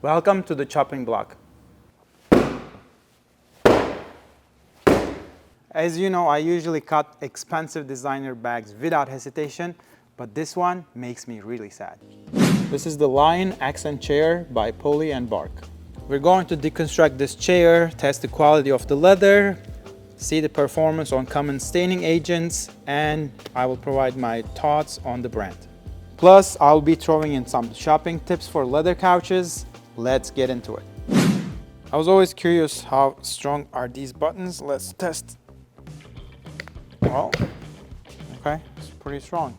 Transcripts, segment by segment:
Welcome to the chopping block. As you know, I usually cut expensive designer bags without hesitation, but this one makes me really sad. This is the Lyon accent chair by Poly & Bark. We're going to deconstruct this chair, test the quality of the leather, see the performance on common staining agents, and I will provide my thoughts on the brand. Plus, I'll be throwing in some shopping tips for leather couches. Let's get into it. I was always curious, how strong are these buttons? Let's test. Well, okay, it's pretty strong.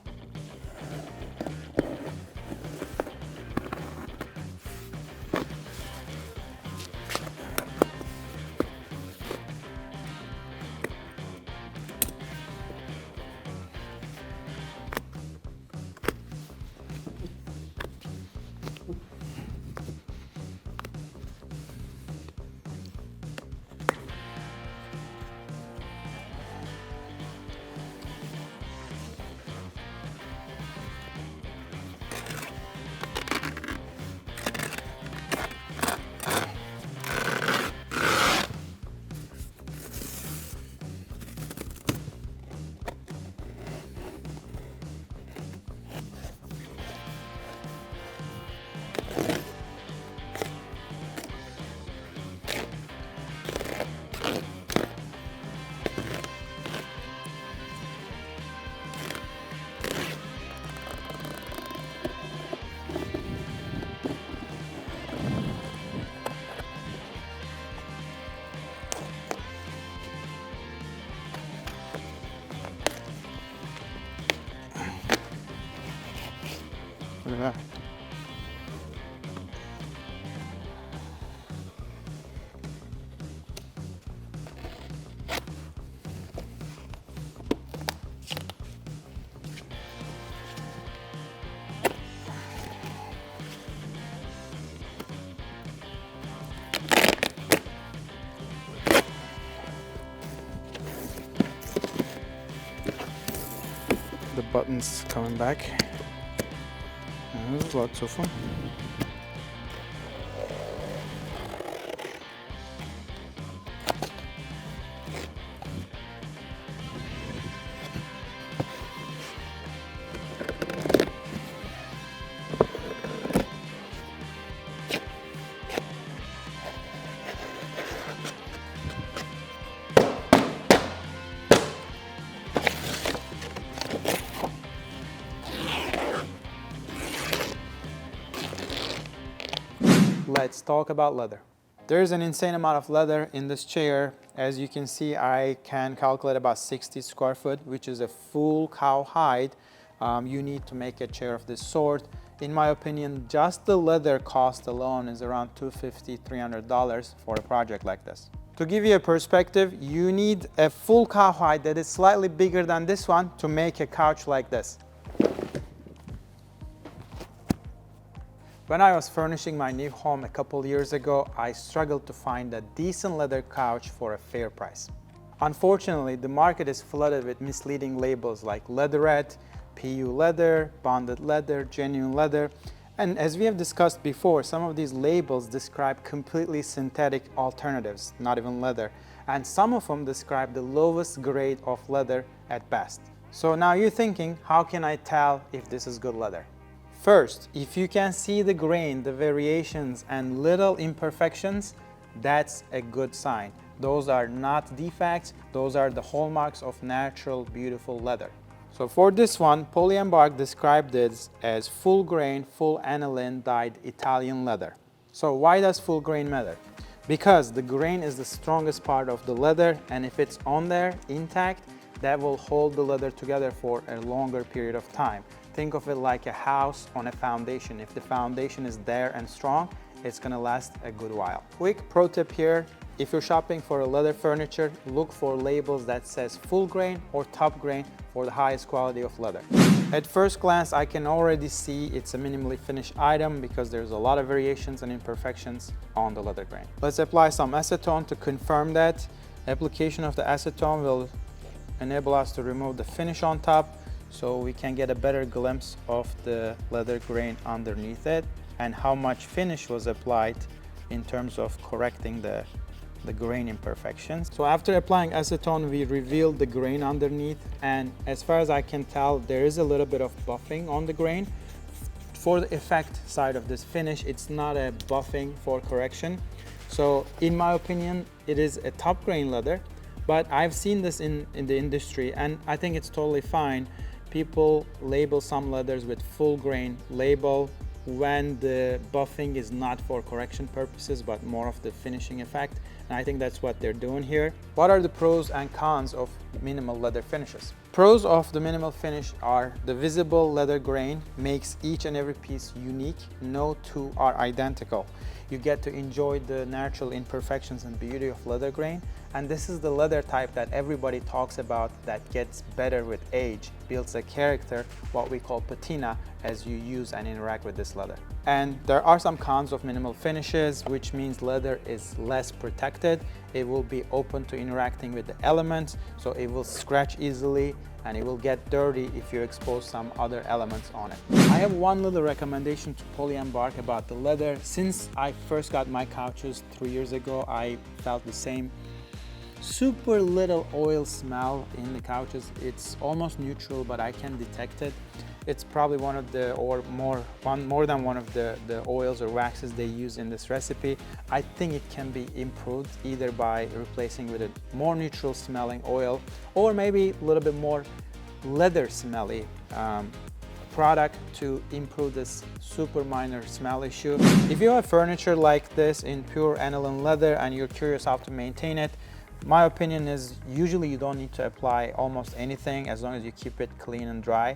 Look at that. The buttons coming back. There's lots of them. Let's talk about leather. There's an insane amount of leather in this chair. As you can see, I can calculate about 60 square foot, which is a full cow hide you need to make a chair of this sort. In my opinion, just the leather cost alone is around $250, $300 for a project like this. To give you a perspective, you need a full cow hide that is slightly bigger than this one to make a couch like this. When I was furnishing my new home a couple years ago, I struggled to find a decent leather couch for a fair price. Unfortunately, the market is flooded with misleading labels like leatherette, PU leather, bonded leather, genuine leather. And as we have discussed before, some of these labels describe completely synthetic alternatives, not even leather. And some of them describe the lowest grade of leather at best. So now you're thinking, how can I tell if this is good leather? First, if you can see the grain, the variations, and little imperfections, that's a good sign. Those are not defects, those are the hallmarks of natural, beautiful leather. So for this one, Poly & Bark described it as full grain, full aniline dyed Italian leather. So why does full grain matter? Because the grain is the strongest part of the leather, and if it's on there intact, that will hold the leather together for a longer period of time. Think of it like a house on a foundation. If the foundation is there and strong, it's gonna last a good while. Quick pro tip here, if you're shopping for a leather furniture, look for labels that says full grain or top grain for the highest quality of leather. At first glance, I can already see it's a minimally finished item because there's a lot of variations and imperfections on the leather grain. Let's apply some acetone to confirm that. Application of the acetone will enable us to remove the finish on top, so we can get a better glimpse of the leather grain underneath it. and how much finish was applied in terms of correcting the grain imperfections. So after applying acetone, we revealed the grain underneath, and as far as I can tell, there is a little bit of buffing on the grain. For the effect side of this finish, it's not a buffing for correction. So in my opinion, it is a top grain leather, but I've seen this in the industry, and I think it's totally fine. People label some leathers with full grain label when the buffing is not for correction purposes, but more of the finishing effect. And I think that's what they're doing here. What are the pros and cons of minimal leather finishes? Pros of the minimal finish are the visible leather grain makes each and every piece unique. No two are identical. You get to enjoy the natural imperfections and beauty of leather grain. And this is the leather type that everybody talks about that gets better with age, builds a character, what we call patina, as you use and interact with this leather. And there are some cons of minimal finishes, which means leather is less protected. It will be open to interacting with the elements, so it will scratch easily and it will get dirty if you expose some other elements on it. I have one little recommendation to Polyambark about the leather. Since I first got my couches 3 years ago, I felt the same super little oil smell in the couches. It's almost neutral, but I can detect it. It's probably one of the, or more than one of the oils or waxes they use in this recipe. I think it can be improved either by replacing with a more neutral smelling oil, or maybe a little bit more leather smelly product to improve this super minor smell issue. If you have furniture like this in pure aniline leather and you're curious how to maintain it, my opinion is usually you don't need to apply almost anything as long as you keep it clean and dry.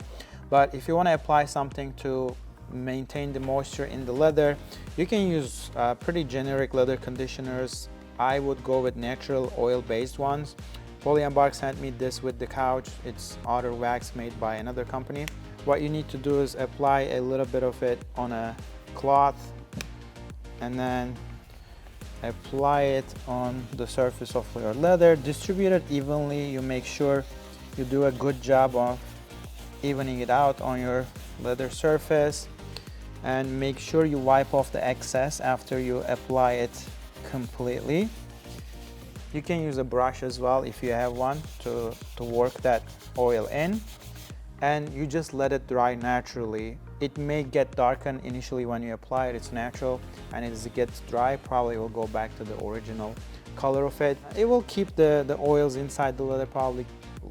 But if you want to apply something to maintain the moisture in the leather, you can use pretty generic leather conditioners. I would go with natural oil-based ones. Polyambark sent me this with the couch. It's otter wax made by another company. What you need to do is apply a little bit of it on a cloth and then apply it on the surface of your leather. Distribute it evenly. You make sure you do a good job of evening it out on your leather surface, and make sure you wipe off the excess after you apply it completely. You can use a brush as well if you have one to work that oil in, and you just let it dry naturally. It may get darkened initially when you apply it, it's natural, and as it gets dry, probably will go back to the original color of it. It will keep the oils inside the leather, probably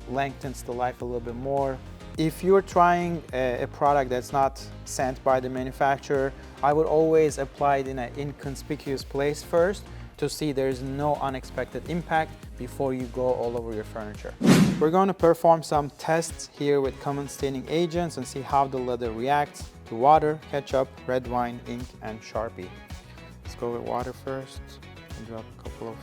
lengthens the life a little bit more. If you're trying a product that's not sent by the manufacturer, I would always apply it in an inconspicuous place first to see there's no unexpected impact before you go all over your furniture. We're going to perform some tests here with common staining agents and see how the leather reacts to water, ketchup, red wine, ink, and Sharpie. Let's go with water first. I'll drop a couple of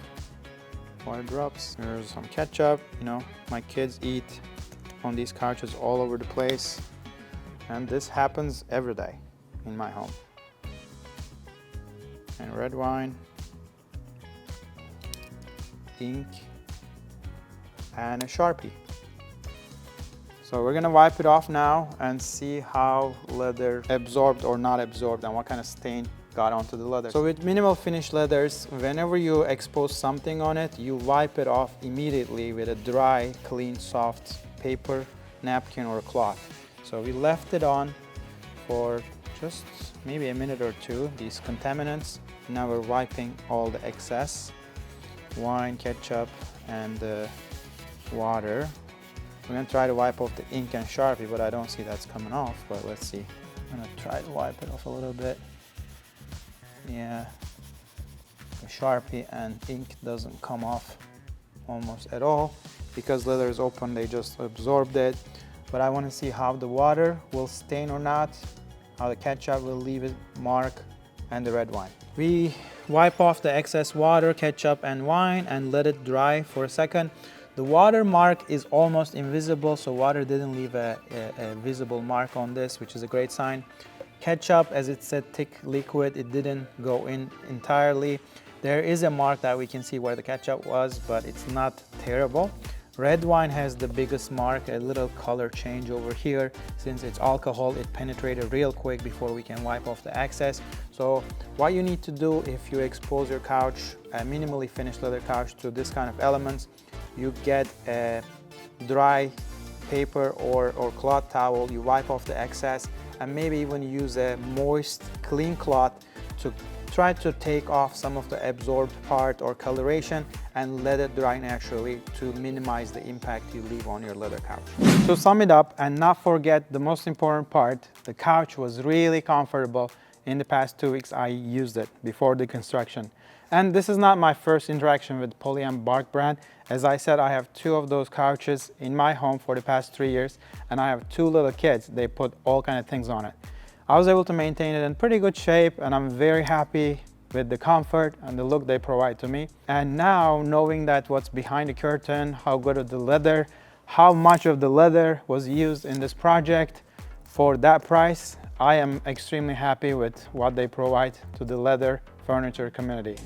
water drops. Here's some ketchup. You know, my kids eat on these couches all over the place, and this happens every day in my home. And red wine, ink, and a Sharpie. So we're gonna wipe it off now and see how leather absorbed or not absorbed and what kind of stain got onto the leather. So with minimal finish leathers, whenever you expose something on it, you wipe it off immediately with a dry, clean, soft paper, napkin, or cloth. So we left it on for just maybe a minute or two, these contaminants. Now we're wiping all the excess wine, ketchup, and the water. We're gonna try to wipe off the ink and Sharpie, but I don't see that's coming off, but let's see. I'm gonna try to wipe it off a little bit. Yeah, the Sharpie and ink doesn't come off almost at all. Because leather is open, they just absorbed it. But I want to see how the water will stain or not, how the ketchup will leave a mark, and the red wine. We wipe off the excess water, ketchup, and wine and let it dry for a second. The water mark is almost invisible, so water didn't leave a visible mark on this, which is a great sign. Ketchup, as it said, thick liquid, it didn't go in entirely. There is a mark that we can see where the ketchup was, but it's not terrible. Red wine has the biggest mark, a little color change over here. Since it's alcohol, it penetrated real quick before we can wipe off the excess. So what you need to do if you expose your couch, a minimally finished leather couch, to this kind of elements, you get a dry paper or cloth towel, you wipe off the excess, and maybe even use a moist, clean cloth to try to take off some of the absorbed part or coloration and let it dry naturally to minimize the impact you leave on your leather couch. To sum it up and not forget the most important part, the couch was really comfortable. In the past 2 weeks I used it before deconstruction. And this is not my first interaction with Poly and Bark brand. As I said, I have 2 of those couches in my home for the past 3 years, and I have 2 little kids. They put all kind of things on it. I was able to maintain it in pretty good shape, and I'm very happy with the comfort and the look they provide to me. And now, knowing that what's behind the curtain, how good of the leather, how much of the leather was used in this project, for that price, I am extremely happy with what they provide to the leather furniture community.